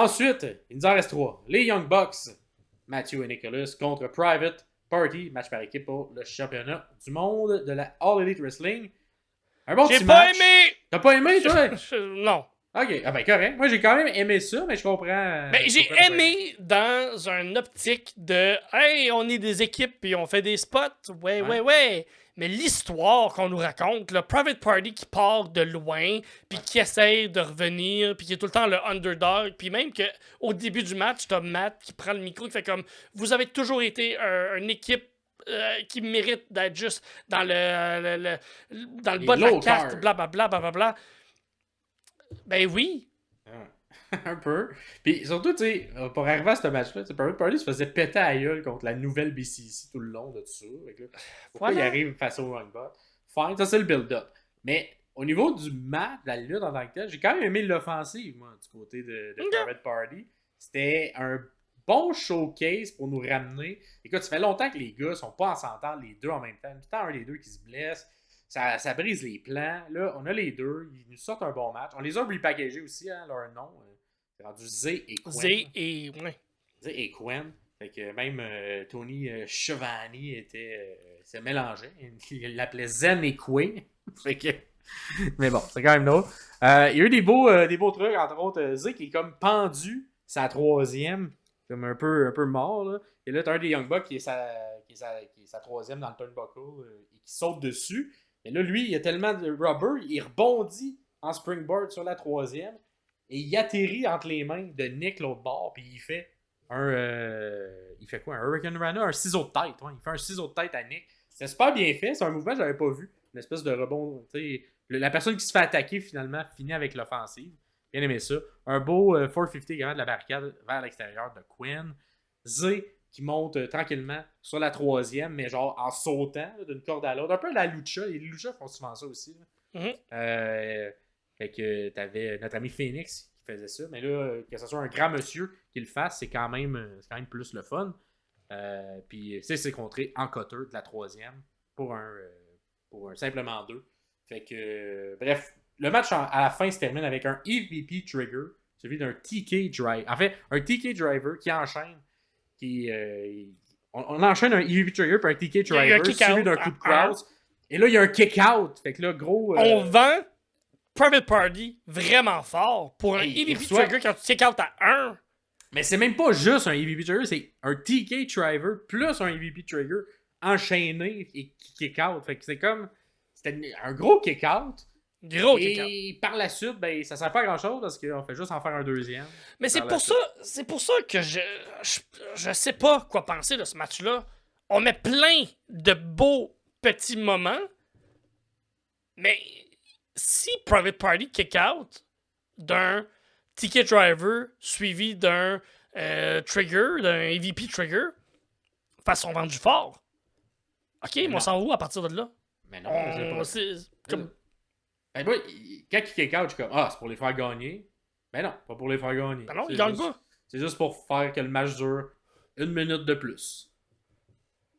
Ensuite, il nous en reste 3. Les Young Bucks, Matthew et Nicholas contre Private Party, match par équipe pour le championnat du monde de la All Elite Wrestling. Un bon J'ai petit pas match. aimé! T'as pas aimé, toi? Non. Ok, ah ben correct. Moi, j'ai quand même aimé ça, mais je comprends. Mais je j'ai comprends aimé dans un optique de hey, on est des équipes puis on fait des spots. Ouais. Mais l'histoire qu'on nous raconte, le Private Party qui part de loin, puis qui essaie de revenir, puis qui est tout le temps le underdog, puis même qu'au début du match, t'as Matt qui prend le micro, qui fait comme vous avez toujours été une équipe qui mérite d'être juste dans dans le Les bas de la low carte, cards. blablabla. Ben oui. Un peu. Puis surtout, tu sais, pour arriver à ce match-là, Private Party se faisait péter à la gueule contre la nouvelle BCC tout le long de tout ça. Pourquoi il arrive face au Young Bucks? Fine, ça c'est le build-up. Mais au niveau du match, de la lutte en tant que tel, j'ai quand même aimé l'offensive, moi, du côté de Private Party. C'était un bon showcase pour nous ramener. Écoute, ça fait longtemps que les gars sont pas en s'entendre les deux en même temps. Tout le temps, un des deux qui se blesse. Ça brise les plans. Là, on a les deux. Ils nous sortent un bon match. On les a repackagés aussi, hein, leur nom. C'est rendu Z et Quen. Z et Quen. Fait que même Tony Schiavone s'est mélangé. Il l'appelait Zen et Quen. Fait que... Mais bon, c'est quand même drôle. Il y a eu des beaux trucs, entre autres. Z qui est comme pendu, sa troisième, comme un peu mort. Là. Et là, t'as un des Young Bucks qui est sa troisième dans le turnbuckle et qui saute dessus. Et là, lui, il a tellement de rubber, il rebondit en springboard sur la troisième et il atterrit entre les mains de Nick l'autre bord, puis il fait il fait quoi? Un Hurricane Rana? Un ciseau de tête. Ouais. Il fait un ciseau de tête à Nick. C'est super bien fait, c'est un mouvement que j'avais pas vu. Une espèce de rebond. La personne qui se fait attaquer, finalement, finit avec l'offensive. Bien aimé ça. Un beau 450 également de la barricade vers l'extérieur de Quen. Z qui monte tranquillement sur la troisième, mais genre en sautant d'une corde à l'autre. Un peu la lucha. Les luchas font souvent ça aussi. Fait que t'avais notre ami Phoenix qui faisait ça. Mais là, que ce soit un grand monsieur qui le fasse, c'est quand même plus le fun. Puis c'est contré en cutter de la troisième pour un simplement deux. Fait que bref, le match à la fin se termine avec un EVP trigger, celui d'un TK drive. En fait, un TK driver qui enchaîne. On enchaîne un EVP trigger puis un TK driver suivi d'un coup de cross. Et là, il y a un kick-out. Fait que là, gros. On vend Private Party vraiment fort pour un EVP trigger quand tu kick-out à 1. Mais c'est même pas juste un EVP trigger, c'est un TK driver plus un EVP trigger enchaîné et kick-out. Fait que c'est comme. C'était un gros kick-out. Et par la suite, ben, ça sert pas à grand chose parce qu'on fait juste en faire un deuxième. Mais c'est pour ça que je sais pas quoi penser de ce match-là. On met plein de beaux petits moments, mais si Private Party kick out d'un ticket driver suivi d'un trigger, d'un EVP trigger, façon vendu fort. Ok, mais on s'en va où à partir de là? Mais non, c'est comme. Ben moi, quand il kick out, je suis comme c'est pour les faire gagner. Ben non, pas pour les faire gagner. Ben non, ils gagnent pas. C'est juste pour faire que le match dure 1 minute de plus.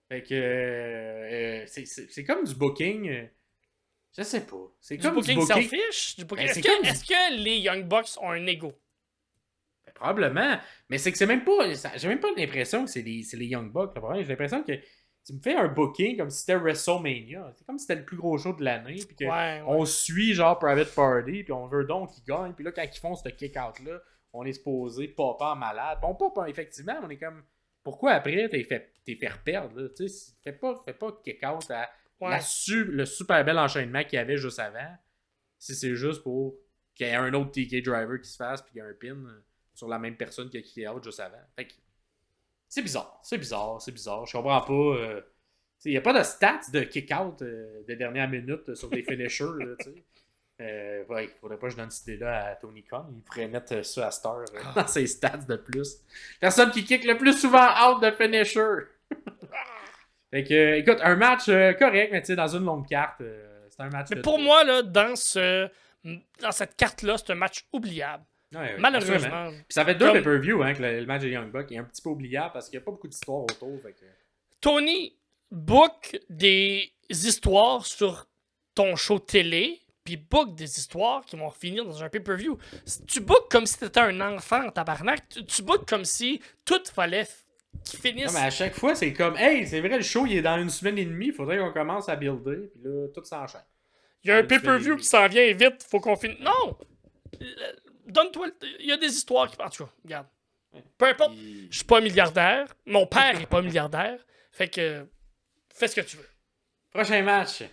Fait que c'est comme du booking. Je sais pas. C'est comme du booking selfish. Est-ce que les Young Bucks ont un ego? Ben, probablement. Mais c'est que c'est même pas. J'ai même pas l'impression que c'est les Young Bucks. J'ai l'impression que tu me fais un booking comme si c'était WrestleMania. C'est comme si c'était le plus gros show de l'année. Puis on suit genre Private Party. Puis on veut donc qu'ils gagnent. Puis là, quand ils font ce kick-out-là, on est supposé popper en malade. Bon, pas effectivement, on est comme. Pourquoi après t'es fait perdre? Tu sais, fais pas kick-out à le super bel enchaînement qu'il y avait juste avant. Si c'est juste pour qu'il y ait un autre TK driver qui se fasse. Puis qu'il y a un pin sur la même personne qui a kick-out juste avant. Fait que. C'est bizarre. Je comprends pas. Il n'y a pas de stats de kick-out de dernière minute sur des finishers. Il faudrait pas que je donne cette idée-là à Tony Khan. Il pourrait mettre ça à Star dans ses stats de plus. Personne qui kick le plus souvent out de finisher. Fait que, écoute, un match correct, mais dans une longue carte, c'est un match. Mais pour moi, là, dans cette carte-là, c'est un match oubliable. Ouais, malheureusement. Puis ça fait 2 pay-per-view, hein, que le match de Young Bucks est un petit peu oubliable parce qu'il n'y a pas beaucoup d'histoires autour. Fait que... Tony book des histoires sur ton show télé, puis puis book des histoires qui vont finir dans un pay-per-view. Tu book comme si t'étais un enfant en tabarnak. Tu book comme si tout fallait qu'ils finissent. Non, mais à chaque fois, c'est comme, hey, c'est vrai, le show, il est dans 1 semaine et demie, il faudrait qu'on commence à builder, puis là, tout s'enchaîne. Il y a un pay-per-view qui s'en vient vite, faut qu'on finisse. Non! Donne-toi il y a des histoires qui... En tout cas, regarde. Peu importe, je suis pas milliardaire. Mon père est pas milliardaire. Fait que... Fais ce que tu veux. Prochain match.